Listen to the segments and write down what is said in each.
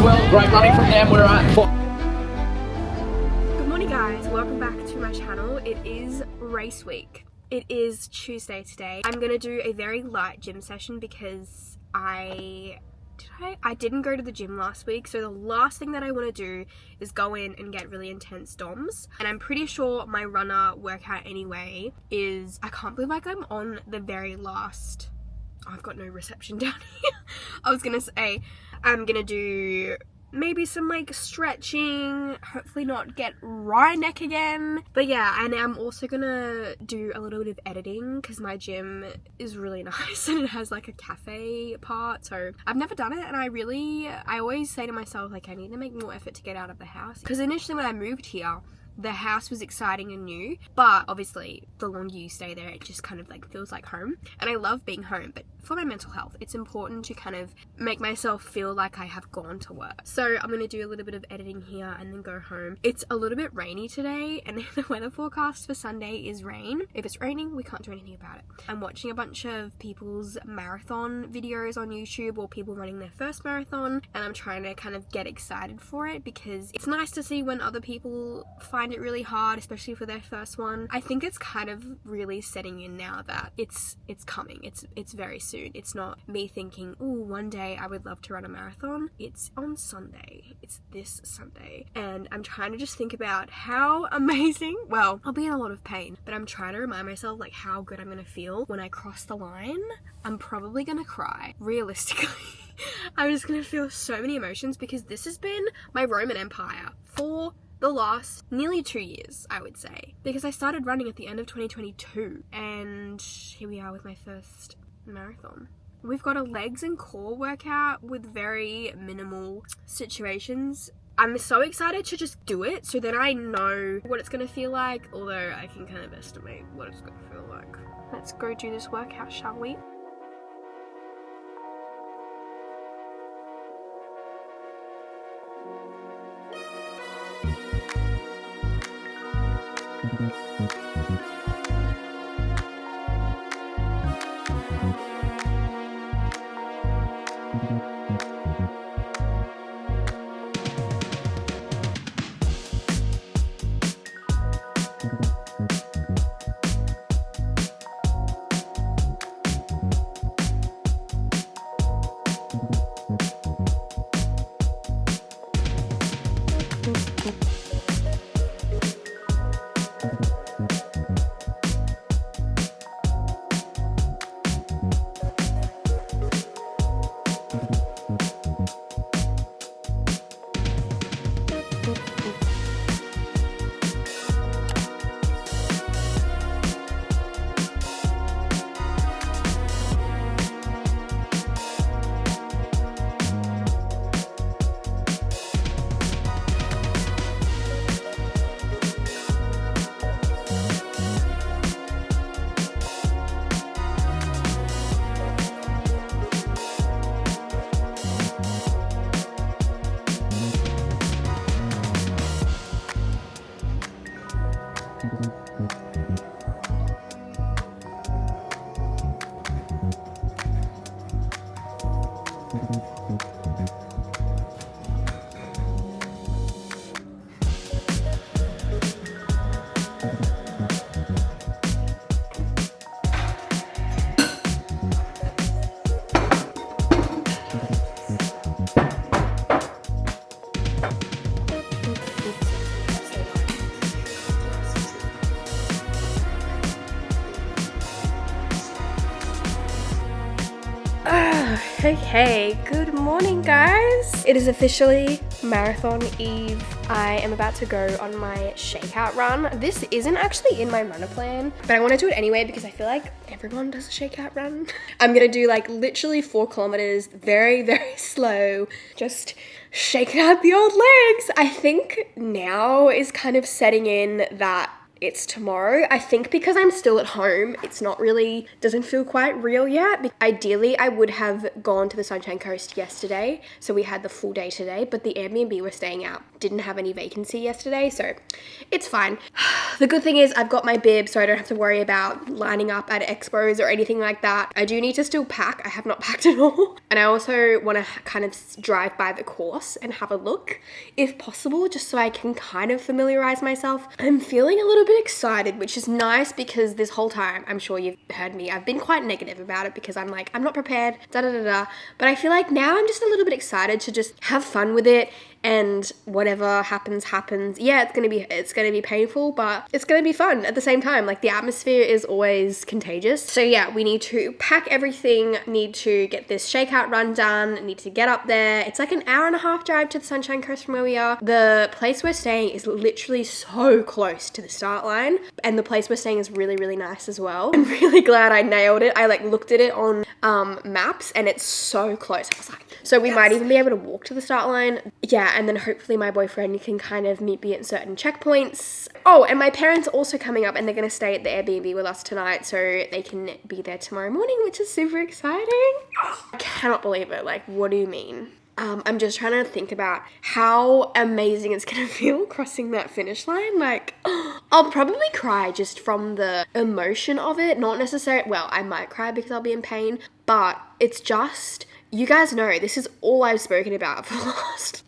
well. Great running from them. We're at 4. Good morning guys, welcome back to my channel. It is race week. It is Tuesday today. I'm gonna do a very light gym session because I didn't go to the gym last week, so the last thing that I want to do is go in and get really intense DOMs. And I'm pretty sure my runner workout anyway is, I can't believe like I'm on the very last, oh, I've got no reception down here. I was gonna say I'm gonna do maybe some like stretching, hopefully not get right neck again. But yeah, and I'm also gonna do a little bit of editing because my gym is really nice and it has like a cafe part. So I've never done it, and I always say to myself, like, I need to make more effort to get out of the house. Because initially when I moved here, the house was exciting and new, but obviously the longer you stay there, it just kind of like feels like home. And I love being home, but for my mental health, it's important to kind of make myself feel like I have gone to work. So I'm gonna do a little bit of editing here and then go home. It's a little bit rainy today, and the weather forecast for Sunday is rain. If it's raining, we can't do anything about it. I'm watching a bunch of people's marathon videos on YouTube, or people running their first marathon, and I'm trying to kind of get excited for it because it's nice to see when other people find it really hard, especially for their first one. I think it's kind of really setting in now that it's coming. It's very soon. It's not me thinking, oh, one day I would love to run a marathon. It's on Sunday. It's this Sunday. And I'm trying to just think about how amazing, well, I'll be in a lot of pain, but I'm trying to remind myself like how good I'm gonna feel when I cross the line. I'm probably gonna cry, realistically. I'm just gonna feel so many emotions because this has been my Roman Empire for the last nearly 2 years, I would say, because I started running at the end of 2022, and here we are with my first marathon. We've got a legs and core workout with very minimal situations. I'm so excited to just do it so that I know what it's gonna feel like, although I can kind of estimate what it's gonna feel like. Let's go do this workout, shall we? Hey, good morning guys. It is officially marathon eve. I am about to go on my shakeout run. This isn't actually in my runner plan, but I want to do it anyway because I feel like everyone does a shakeout run. I'm gonna do like literally 4 kilometers, very, very slow, just shaking out the old legs. I think now is kind of setting in that it's tomorrow. I think because I'm still at home, it's not really, doesn't feel quite real yet. Ideally, I would have gone to the Sunshine Coast yesterday, so we had the full day today, but the Airbnb we're staying at didn't have any vacancy yesterday, so it's fine. The good thing is I've got my bib, so I don't have to worry about lining up at expos or anything like that. I do need to still pack. I have not packed at all. And I also want to kind of drive by the course and have a look, if possible, just so I can kind of familiarize myself. I'm feeling a little bit excited, which is nice because this whole time, I'm sure you've heard me, I've been quite negative about it because I'm like, I'm not prepared, da-da-da-da. But I feel like now I'm just a little bit excited to just have fun with it, and whatever happens. Yeah, it's gonna be painful, but it's gonna be fun at the same time. Like, the atmosphere is always contagious. So yeah, we need to pack everything, need to get this shakeout run done, need to get up there. It's like an hour and a half drive to the Sunshine Coast from where we are. The place we're staying is literally so close to the start line, and the place we're staying is really, really nice as well. I'm really glad I nailed it. I like looked at it on maps and it's so close. I was like, so we might even be able to walk to the start line. Yeah, and then hopefully my boyfriend can kind of meet me at certain checkpoints. Oh, and my parents are also coming up and they're going to stay at the Airbnb with us tonight so they can be there tomorrow morning, which is super exciting. Oh, I cannot believe it. Like, what do you mean? I'm just trying to think about how amazing it's going to feel crossing that finish line. Like, I'll probably cry just from the emotion of it. Not necessarily, well, I might cry because I'll be in pain, but it's just, you guys know, this is all I've spoken about for the last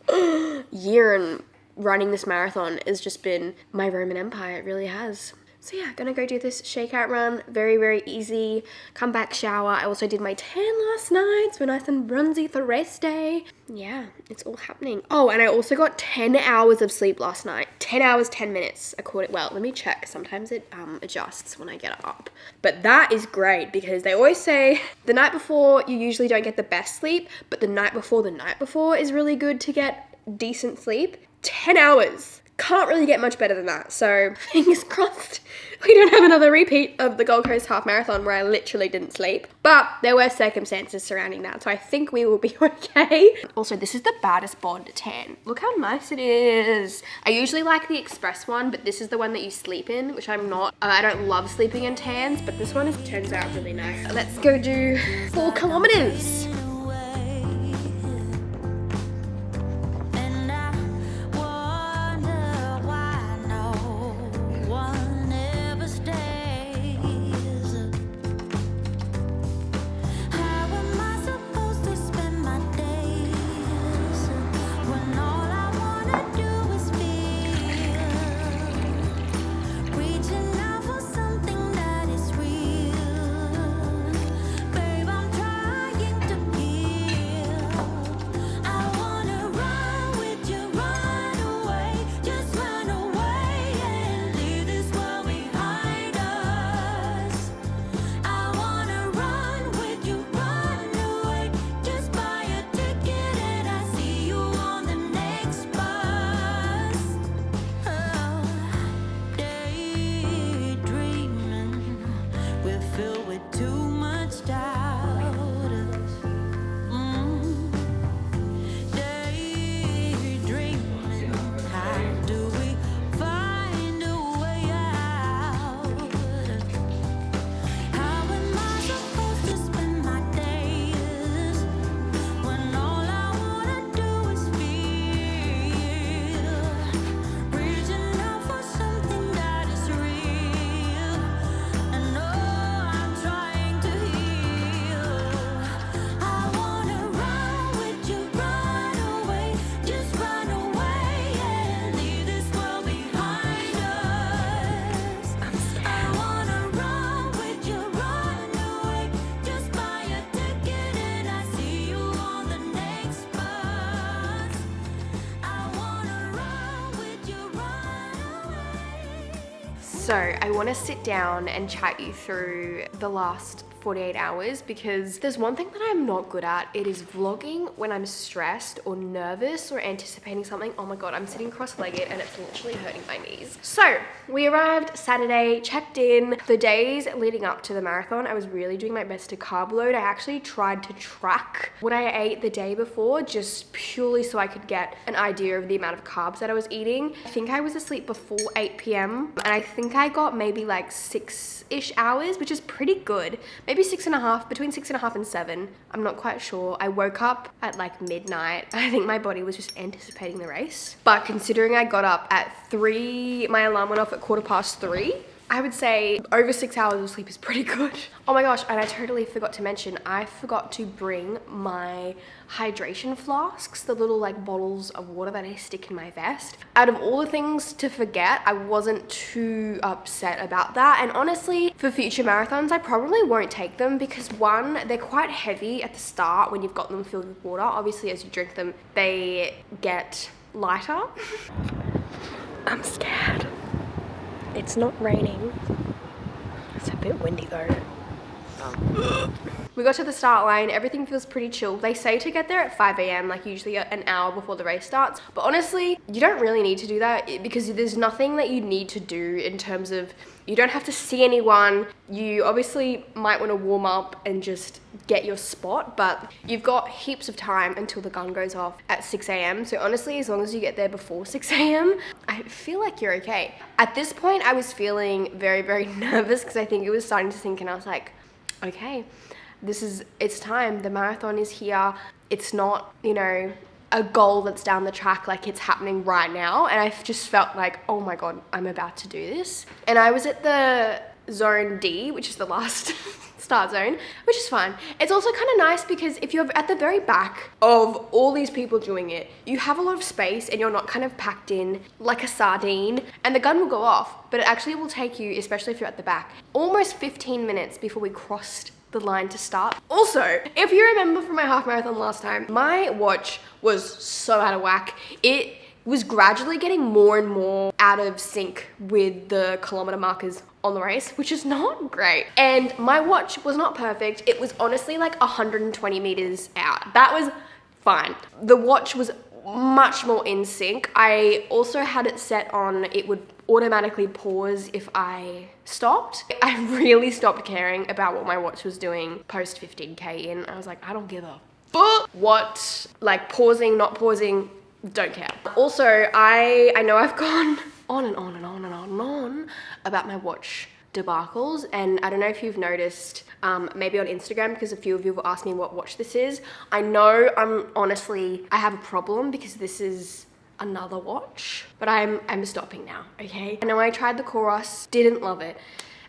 year, and running this marathon has just been my Roman Empire. It really has. So yeah, gonna go do this shakeout run. Very, very easy. Come back, shower. I also did my tan last night, so nice and bronzy for race day. Yeah, it's all happening. Oh, and I also got 10 hours of sleep last night. 10 hours, 10 minutes. Well, let me check. Sometimes it adjusts when I get up. But that is great because they always say the night before you usually don't get the best sleep, but the night before is really good to get decent sleep. 10 hours. Can't really get much better than that. So fingers crossed we don't have another repeat of the Gold Coast Half Marathon where I literally didn't sleep. But there were circumstances surrounding that, so I think we will be okay. Also, this is the baddest bod tan. Look how nice it is. I usually like the express one, but this is the one that you sleep in, which I'm not. I don't love sleeping in tans, but this one turns out really nice. Let's go do 4 kilometers. So I want to sit down and chat you through the last 48 hours, because there's one thing that I'm not good at. It is vlogging when I'm stressed or nervous or anticipating something. Oh my God, I'm sitting cross-legged and it's literally hurting my knees. So we arrived Saturday, checked in. The days leading up to the marathon, I was really doing my best to carb load. I actually tried to track what I ate the day before, just purely so I could get an idea of the amount of carbs that I was eating. I think I was asleep before 8 p.m. and I think I got maybe like 6-ish hours, which is pretty good. Maybe 6.5, between 6.5 and 7. I'm not quite sure. I woke up at like midnight. I think my body was just anticipating the race. But considering I got up at 3, my alarm went off at 3:15. I would say over 6 hours of sleep is pretty good. Oh my gosh, and I totally forgot to mention, I forgot to bring my hydration flasks, the little like bottles of water that I stick in my vest. Out of all the things to forget, I wasn't too upset about that. And honestly, for future marathons, I probably won't take them because one, they're quite heavy at the start when you've got them filled with water. Obviously, as you drink them, they get lighter. I'm scared. It's not raining. It's a bit windy though. We got to the start line, everything feels pretty chill. They say to get there at 5 a.m, like usually an hour before the race starts. But honestly, you don't really need to do that because there's nothing that you need to do in terms of, you don't have to see anyone. You obviously might want to warm up and just get your spot, but you've got heaps of time until the gun goes off at 6 a.m. So honestly, as long as you get there before 6 a.m, I feel like you're okay. At this point, I was feeling very, very nervous because I think it was starting to sink in. I was like, okay, it's time. The marathon is here. It's not, you know, a goal that's down the track, like it's happening right now. And I just felt like, oh my God, I'm about to do this. And I was at the zone D, which is the last start zone, which is fine. It's also kind of nice because if you're at the very back of all these people doing it, you have a lot of space and you're not kind of packed in like a sardine, and the gun will go off, but it actually will take you, especially if you're at the back, almost 15 minutes before we crossed the line to start. Also, if you remember from my half marathon last time, my watch was so out of whack. It was gradually getting more and more out of sync with the kilometer markers on the race, which is not great. And my watch was not perfect. It was honestly like 120 meters out. That was fine. The watch was much more in sync. I also had it set on, it would automatically pause if I stopped. I really stopped caring about what my watch was doing post 15K in. I was like, I don't give a fuck what, like pausing, not pausing, don't care. Also, I know I've gone on and on and on and on and on about my watch debacles, and I don't know if you've noticed, maybe on Instagram, because a few of you have asked me what watch this is. I know I have a problem because this is another watch, but I'm stopping now, okay? I know I tried the Coros, didn't love it,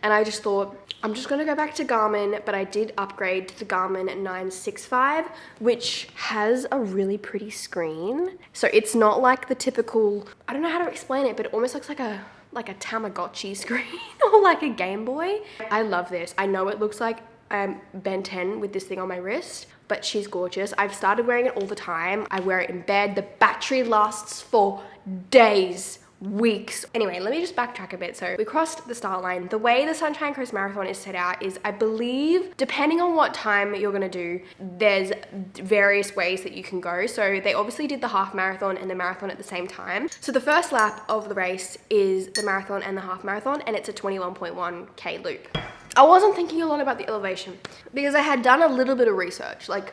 and I just thought, I'm just gonna go back to Garmin, but I did upgrade to the Garmin 965, which has a really pretty screen. So it's not like the typical, I don't know how to explain it, but it almost looks like a Tamagotchi screen or like a Game Boy. I love this. I know it looks like Ben 10 with this thing on my wrist, but she's gorgeous. I've started wearing it all the time. I wear it in bed. The battery lasts for days, weeks. Anyway, let me just backtrack a bit. So we crossed the start line. The way the Sunshine Coast Marathon is set out is, I believe, depending on what time you're gonna do, there's various ways that you can go. So they obviously did the half marathon and the marathon at the same time. So the first lap of the race is the marathon and the half marathon, and it's a 21.1K loop. I wasn't thinking a lot about the elevation because I had done a little bit of research, like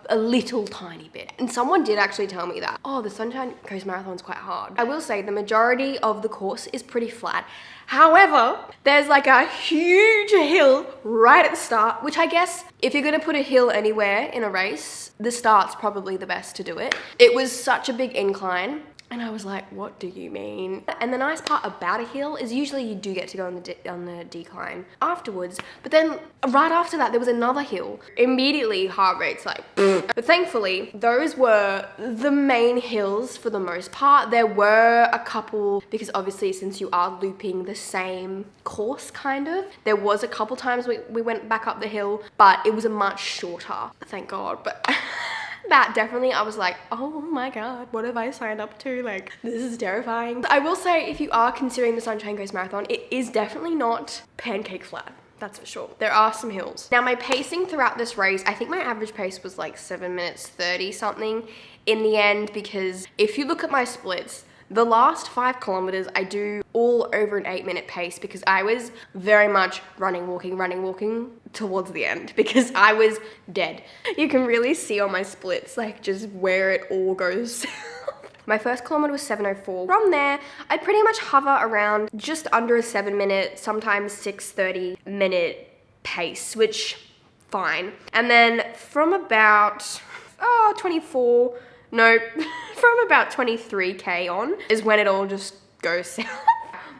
a little tiny bit. And someone did actually tell me that, oh, the Sunshine Coast Marathon is quite hard. I will say the majority of the course is pretty flat. However, there's like a huge hill right at the start, which I guess if you're gonna put a hill anywhere in a race, the start's probably the best to do it. It was such a big incline. And I was like, what do you mean? And the nice part about a hill is usually you do get to go on the decline afterwards. But then right after that, there was another hill. Immediately, heart rate's like, but thankfully, those were the main hills for the most part. There were a couple, because obviously since you are looping the same course kind of, there was a couple times we went back up the hill, but it was a much shorter, thank God. But that definitely, I was like, oh my God, what have I signed up to? Like, this is terrifying. I will say, if you are considering the Sunshine Coast Marathon, it is definitely not pancake flat. That's for sure. There are some hills. Now my pacing throughout this race, I think my average pace was like 7 minutes 30 something in the end, because if you look at my splits, the last 5 kilometers I do all over an 8-minute pace, because I was very much running, walking towards the end because I was dead. You can really see on my splits like just where it all goes. My first kilometer was 7:04. From there, I'd pretty much hover around just under a 7-minute, sometimes 6:30 minute pace, which fine. And then from about 24, nope, from about 23k on is when it all just goes south.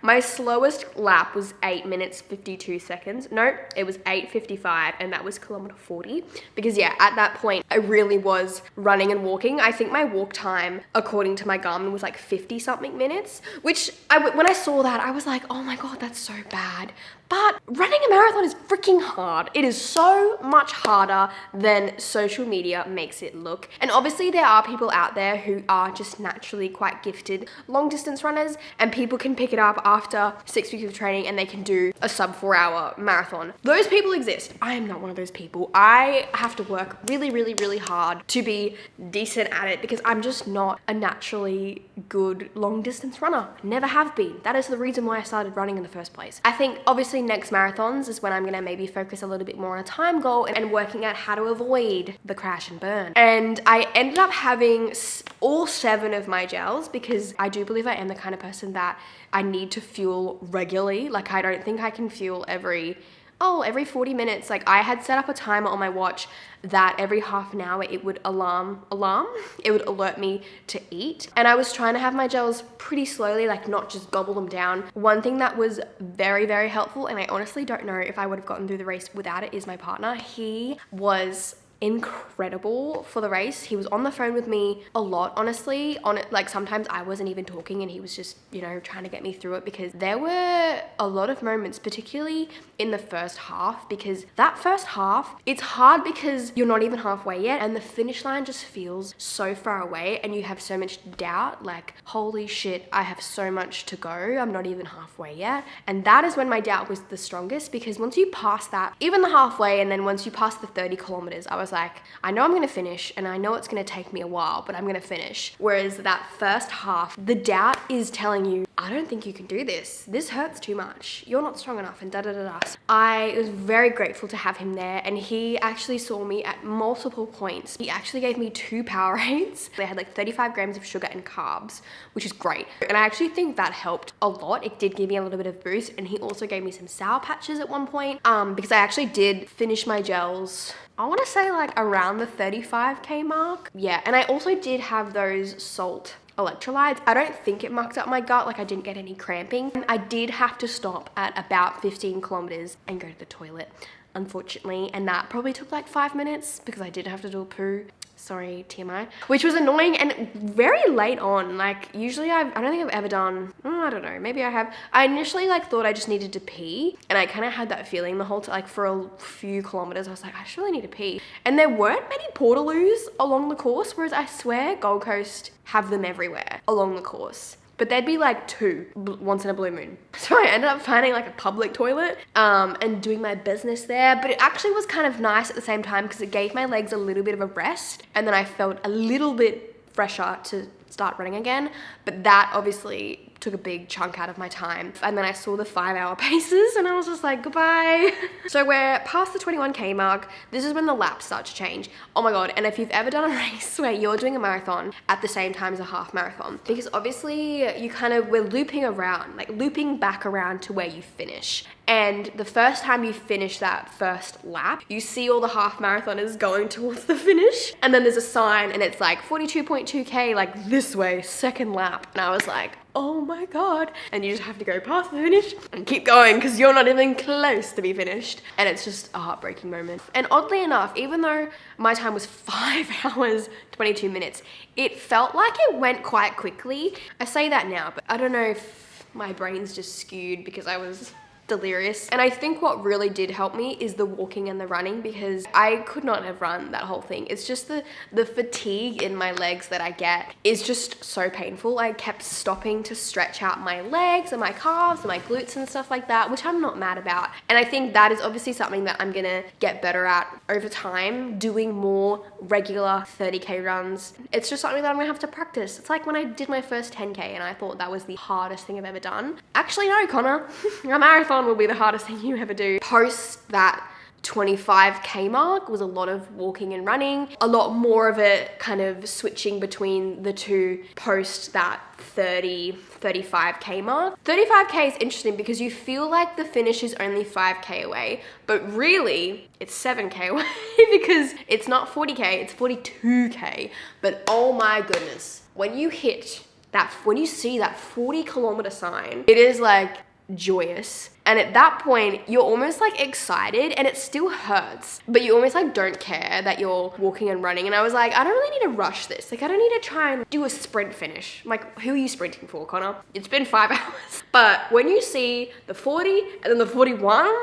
My slowest lap was 8 minutes 52 seconds. No, it was 8:55, and that was kilometer 40. Because yeah, at that point, I really was running and walking. I think my walk time, according to my Garmin, was like 50 something minutes, which when I saw that, I was like, oh my God, that's so bad. But running a marathon is freaking hard. It is so much harder than social media makes it look. And obviously there are people out there who are just naturally quite gifted long distance runners, and people can pick it up after 6 weeks of training and they can do a sub 4-hour marathon. Those people exist. I am not one of those people. I have to work really, really, really hard to be decent at it, because I'm just not a naturally good long distance runner. Never have been. That is the reason why I started running in the first place. I think obviously next marathons is when I'm gonna maybe focus a little bit more on a time goal and working out how to avoid the crash and burn. And I ended up having all 7 of my gels, because I do believe I am the kind of person that I need to fuel regularly. Like I don't think I can fuel every 40 minutes. Like I had set up a timer on my watch that every half an hour it would it would alert me to eat. And I was trying to have my gels pretty slowly, like not just gobble them down. One thing that was very, very helpful, and I honestly don't know if I would have gotten through the race without it, is my partner. He was incredible for the race. He was on the phone with me a lot, honestly. On it, like sometimes I wasn't even talking and he was just, you know, trying to get me through it, because there were a lot of moments, particularly in the first half, because that first half, it's hard because you're not even halfway yet and the finish line just feels so far away and you have so much doubt, like, holy shit, I have so much to go. I'm not even halfway yet. And that is when my doubt was the strongest, because once you pass that, even the halfway, and then once you pass the 30 kilometers, I was like, I know I'm gonna finish and I know it's gonna take me a while, but I'm gonna finish. Whereas that first half, the doubt is telling you, I don't think you can do this. This hurts too much. You're not strong enough, and da-da-da-da. I was very grateful to have him there, and he actually saw me at multiple points. He actually gave me 2 Powerades. They had like 35 grams of sugar and carbs, which is great. And I actually think that helped a lot. It did give me a little bit of boost, and he also gave me some Sour Patches at one point, because I actually did finish my gels, I want to say like around the 35k mark. Yeah, and I also did have those salt electrolytes. I don't think it mucked up my gut, like I didn't get any cramping. I did have to stop at about 15 kilometers and go to the toilet, unfortunately, and that probably took like 5 minutes because I did have to do a poo. Sorry, TMI. Which was annoying and very late on. Like usually I don't think I've ever done, I don't know, maybe I have. I initially like thought I just needed to pee, and I kind of had that feeling the whole time, like for a few kilometers I was like, I just really need to pee. And there weren't many portaloos along the course, whereas I swear Gold Coast have them everywhere along the course. But there'd be like 2 once in a blue moon. So I ended up finding like a public toilet and doing my business there. But it actually was kind of nice at the same time because it gave my legs a little bit of a rest. And then I felt a little bit fresher to start running again. But that obviously took a big chunk out of my time. And then I saw the 5-hour paces and I was just like, goodbye. So we're past the 21k mark. This is when the laps start to change. Oh my God. And if you've ever done a race where you're doing a marathon at the same time as a half marathon, because obviously we're looping around, like looping back around to where you finish. And the first time you finish that first lap, you see all the half marathoners going towards the finish. And then there's a sign and it's like 42.2k, like this way, second lap. And I was like, oh my God. And you just have to go past the finish and keep going because you're not even close to be finished. And it's just a heartbreaking moment. And oddly enough, even though my time was 5 hours, 22 minutes, it felt like it went quite quickly. I say that now, but I don't know if my brain's just skewed because I was delirious. And I think what really did help me is the walking and the running, because I could not have run that whole thing. It's just the fatigue in my legs that I get is just so painful. I kept stopping to stretch out my legs and my calves and my glutes and stuff like that, which I'm not mad about. And I think that is obviously something that I'm gonna get better at over time, doing more regular 30K runs. It's just something that I'm gonna have to practice. It's like when I did my first 10K and I thought that was the hardest thing I've ever done. Actually, no, Connor, a marathon will be the hardest thing you ever do. Post that 25K mark was a lot of walking and running, a lot more of it kind of switching between the two post that 35K mark. 35K is interesting because you feel like the finish is only 5K away, but really it's 7K away because it's not 40K, it's 42K. But oh my goodness, when you hit that, when you see that 40-kilometer sign, it is like joyous. And at that point, you're almost like excited and it still hurts, but you almost like don't care that you're walking and running. And I was like, I don't really need to rush this. Like, I don't need to try and do a sprint finish. I'm like, who are you sprinting for, Connor? It's been 5 hours. But when you see the 40 and then the 41,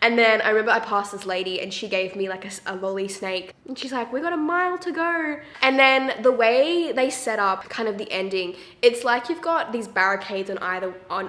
and then I remember I passed this lady and she gave me like a lolly snake and she's like, we got a mile to go. And then the way they set up kind of the ending, it's like you've got these barricades on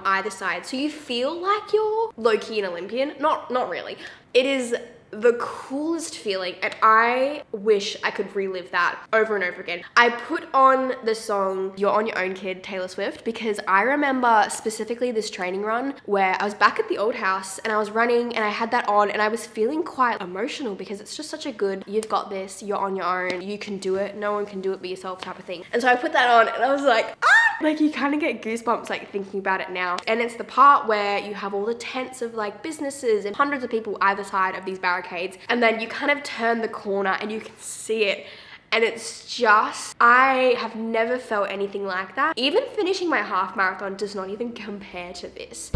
either side. So you feel like you're low-key an Olympian. Not really. It is the coolest feeling, and I wish I could relive that over and over again. I put on the song You're On Your Own Kid, Taylor Swift, because I remember specifically this training run where I was back at the old house and I was running and I had that on and I was feeling quite emotional because it's just such a good, you've got this, you're on your own, you can do it, no one can do it but yourself type of thing. And so I put that on and I was like, ah! Like, you kind of get goosebumps like thinking about it now. And it's the part where you have all the tents of like businesses and hundreds of people either side of these barricades, and then you kind of turn the corner and you can see it. And it's just, I have never felt anything like that. Even finishing my half marathon does not even compare to this.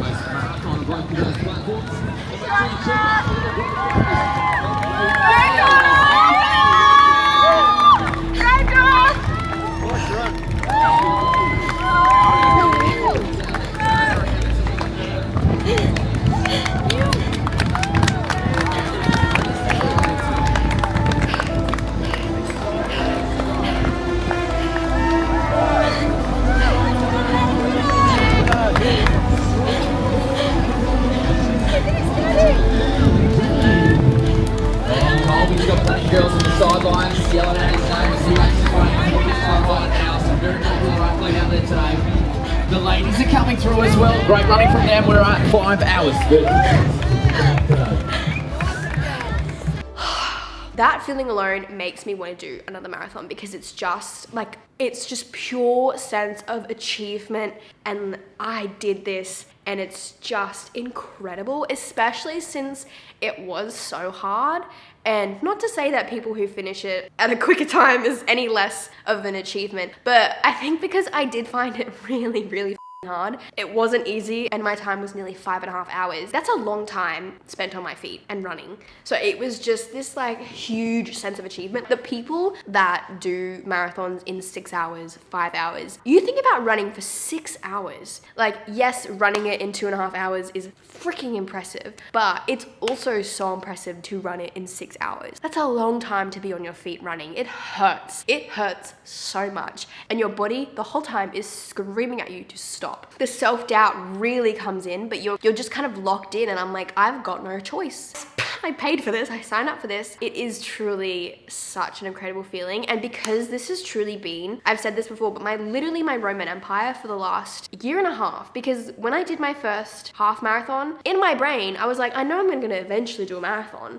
Girls on the sidelines yelling at his name as he makes his way into this one right now. Some very popular athlete out there today. The ladies are coming through as well. Great running from them. We're at 5 hours. That feeling alone makes me want to do another marathon because it's just like, it's just pure sense of achievement and I did this, and it's just incredible, especially since it was so hard. And not to say that people who finish it at a quicker time is any less of an achievement, but I think because I did find it really hard. It wasn't easy and my time was nearly 5.5 hours. That's a long time spent on my feet and running. So it was just this like huge sense of achievement. The people that do marathons in 6 hours, 5 hours, you think about running for 6 hours. Like, yes, running it in 2.5 hours is freaking impressive, but it's also so impressive to run it in 6 hours. That's a long time to be on your feet running. It hurts. It hurts so much. And your body the whole time is screaming at you to stop. The self-doubt really comes in, but you're just kind of locked in, and I'm like, I've got no choice. I paid for this, I signed up for this. It is truly such an incredible feeling. And because this has truly been, I've said this before, but literally my Roman Empire for the last 1.5 years, because when I did my first half marathon, in my brain, I was like, I know I'm gonna eventually do a marathon.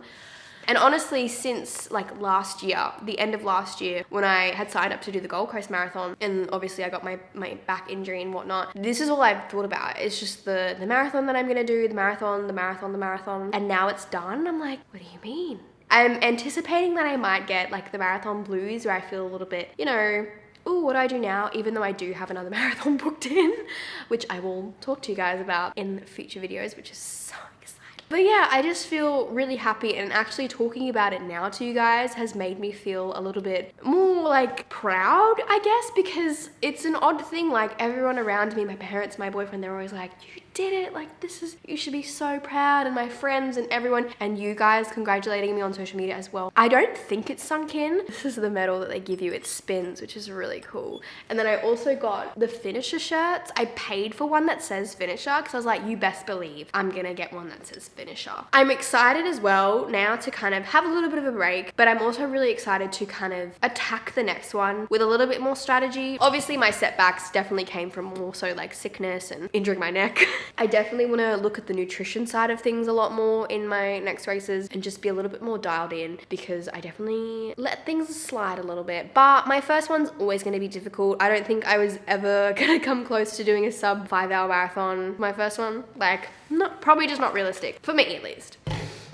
And honestly, since like last year, the end of last year, when I had signed up to do the Gold Coast Marathon, and obviously I got my back injury and whatnot, this is all I've thought about. It's just the marathon that I'm gonna do, the marathon. And now it's done. I'm like, what do you mean? I'm anticipating that I might get like the marathon blues, where I feel a little bit, you know, ooh, what do I do now? Even though I do have another marathon booked in, which I will talk to you guys about in future videos, which is so exciting. But yeah, I just feel really happy, and actually talking about it now to you guys has made me feel a little bit more like proud, I guess, because it's an odd thing. Like everyone around me, my parents, my boyfriend, they're always like, you did it, like you should be so proud, and my friends and everyone, and you guys congratulating me on social media as well. I don't think it's sunk in. This is the medal that they give you. It spins, which is really cool. And then I also got the finisher shirts. I paid for one that says finisher because I was like, you best believe I'm gonna get one that says finisher. I'm excited as well now to kind of have a little bit of a break, but I'm also really excited to kind of attack the next one with a little bit more strategy. Obviously my setbacks definitely came from more so like sickness and injuring my neck. I definitely want to look at the nutrition side of things a lot more in my next races and just be a little bit more dialed in, because I definitely let things slide a little bit. But my first one's always going to be difficult. I don't think I was ever going to come close to doing a sub 5-hour marathon. My first one, like, probably just not realistic for me at least.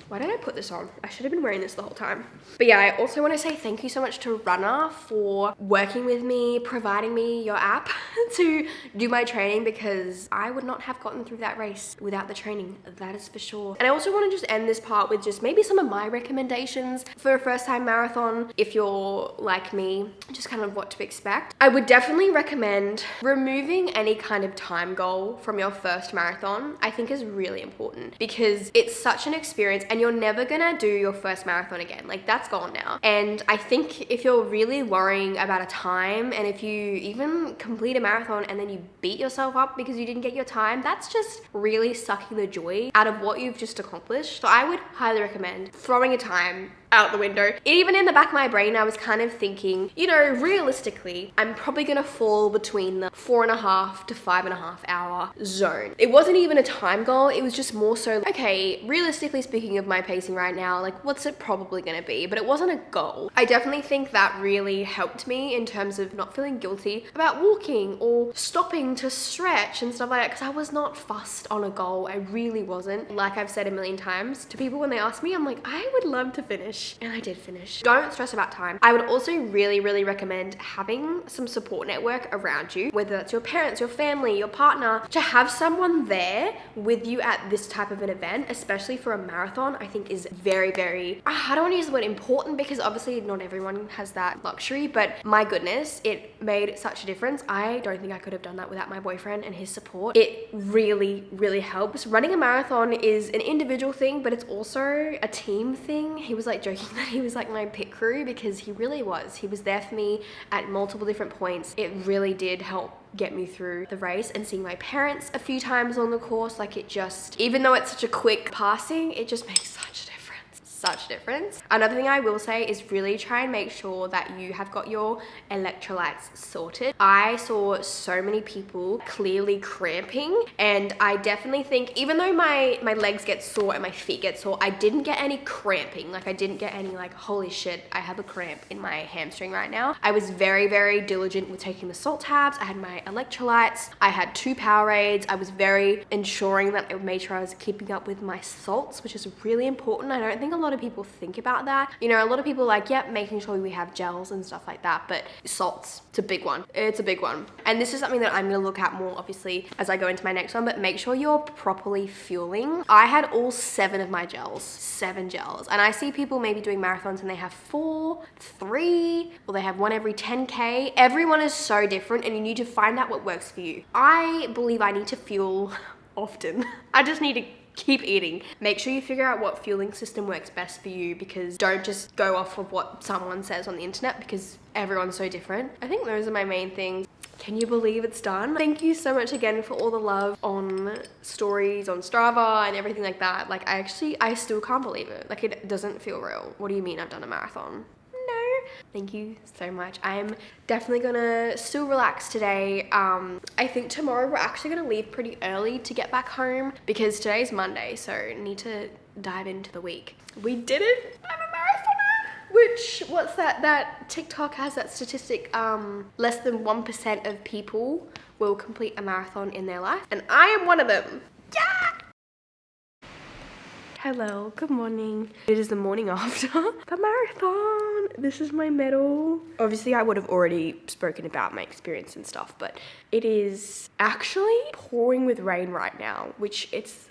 Why did I put this on? I should have been wearing this the whole time. But yeah, I also want to say thank you so much to RUNNA for working with me, providing me your app to do my training, because I would not have gotten through that race without the training, that is for sure. And I also want to just end this part with just maybe some of my recommendations for a first time marathon. If you're like me, just kind of what to expect. I would definitely recommend removing any kind of time goal from your first marathon. I think is really important, because it's such an experience, and you're never gonna do your first marathon again. Like, that's gone now. And I think if you're really worrying about a time, and if you even complete a marathon and then you beat yourself up because you didn't get your time, that's just really sucking the joy out of what you've just accomplished. So I would highly recommend throwing a time out the window. Even in the back of my brain, I was kind of thinking, you know, realistically, I'm probably gonna fall between the 4.5 to 5.5 hour zone. It wasn't even a time goal. It was just more so, okay, realistically speaking of my pacing right now, like, what's it probably gonna be? But it wasn't a goal. I definitely think that really helped me in terms of not feeling guilty about walking or stopping to stretch and stuff like that, because I was not fussed on a goal. I really wasn't. Like I've said a million times to people when they ask me, I'm like, I would love to finish. And I did finish. Don't stress about time. I would also really recommend having some support network around you, whether that's your parents, your family, your partner, to have someone there with you at this type of an event, especially for a marathon, I think is very, I don't want to use the word important, because obviously not everyone has that luxury, but my goodness, it made such a difference. I don't think I could have done that without my boyfriend and his support. It really helps. Running a marathon is an individual thing, but it's also a team thing. He was like joking that he was like my pit crew, because he really was. He was there for me at multiple different points. It really did help get me through the race, and seeing my parents a few times on the course, like, it just, even though it's such a quick passing, it just makes such a difference. Another thing I will say is really try and make sure that you have got your electrolytes sorted. I saw so many people clearly cramping, and I definitely think, even though my legs get sore and my feet get sore, I didn't get any cramping. Like, I didn't get any like, holy shit, I have a cramp in my hamstring right now. I was very diligent with taking the salt tabs. I had my electrolytes. I had 2 Powerades. I was very ensuring that I made sure I was keeping up with my salts, which is really important. I don't think a lot of people think about that. You know, a lot of people are like, yep, making sure we have gels and stuff like that, but salts, it's a big one. It's a big one. And this is something that I'm gonna look at more, obviously, as I go into my next one, but make sure you're properly fueling. I had all 7 of my gels, 7 gels. And I see people maybe doing marathons and they have 4, 3, or they have one every 10K. Everyone is so different, and you need to find out what works for you. I believe I need to fuel often. I just need to keep eating. Make sure you figure out what fueling system works best for you, because don't just go off of what someone says on the internet, because everyone's so different. I think those are my main things. Can you believe it's done? Thank you so much again for all the love on stories, on Strava and everything like that. Like, I still can't believe it. Like, it doesn't feel real. What do you mean I've done a marathon? Thank you so much. I'm definitely gonna still relax today. I think tomorrow we're actually gonna leave pretty early to get back home, because today's Monday, so need to dive into the week. We did it! I'm a marathoner! Which, what's that? That TikTok has that statistic, less than 1% of people will complete a marathon in their life, and I am one of them. Yeah! Hello, good morning. It is the morning after the marathon. This is my medal. Obviously, I would have already spoken about my experience and stuff, but it is actually pouring with rain right now, which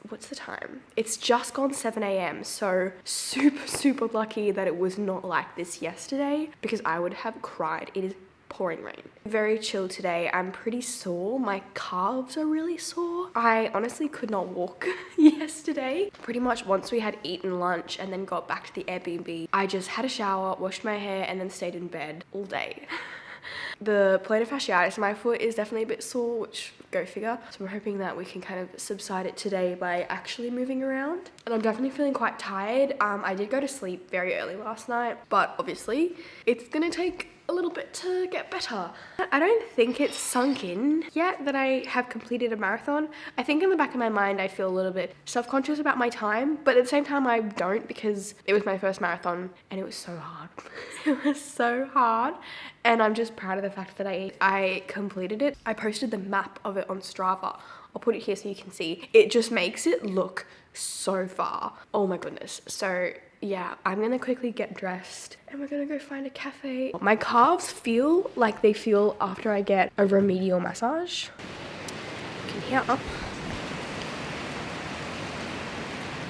what's the time? It's just gone 7 a.m. So super lucky that it was not like this yesterday because I would have cried. It is pouring rain. Very chill today. I'm pretty sore. My calves are really sore. I honestly could not walk yesterday. Pretty much once we had eaten lunch and then got back to the Airbnb, I just had a shower, washed my hair, and then stayed in bed all day. The plantar fasciitis in my foot is definitely a bit sore, which go figure. So we're hoping that we can kind of subside it today by actually moving around. And I'm definitely feeling quite tired. I did go to sleep very early last night, but obviously it's gonna take a little bit to get better. I don't think it's sunk in yet that I have completed a marathon. I think in the back of my mind I feel a little bit self-conscious about my time, but at the same time I don't because it was my first marathon and it was so hard. It was so hard, and I'm just proud of the fact that I completed it. I posted the map of it on Strava. I'll put it here so you can see. It just makes it look so far. Oh my goodness. So yeah, I'm gonna quickly get dressed and we're gonna go find a cafe. My calves feel like they feel after I get a remedial massage. You can hear.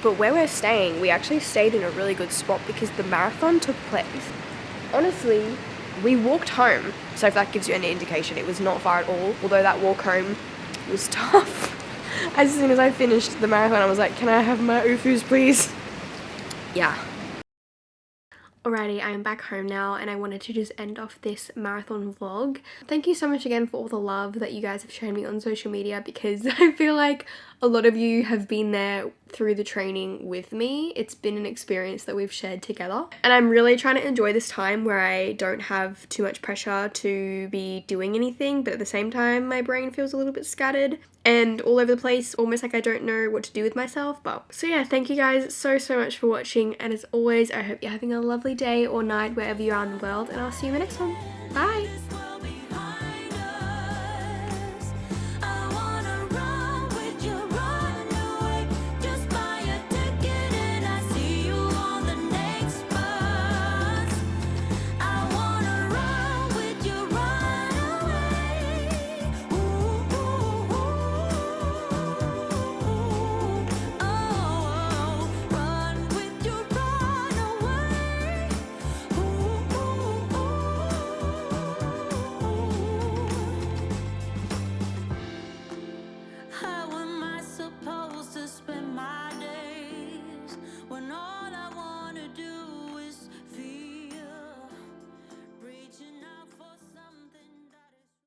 But where we're staying, we actually stayed in a really good spot because the marathon took place. Honestly, we walked home. So if that gives you any indication, it was not far at all. Although that walk home was tough. As soon as I finished the marathon, I was like, can I have my UFUs, please? Yeah. Alrighty, I am back home now and I wanted to just end off this marathon vlog. Thank you so much again for all the love that you guys have shown me on social media because I feel like a lot of you have been there through the training with me. It's been an experience that we've shared together. And I'm really trying to enjoy this time where I don't have too much pressure to be doing anything, but at the same time, my brain feels a little bit scattered and all over the place, almost like I don't know what to do with myself. But so yeah, thank you guys so much for watching. And as always, I hope you're having a lovely day or night wherever you are in the world, and I'll see you in the next one. Bye!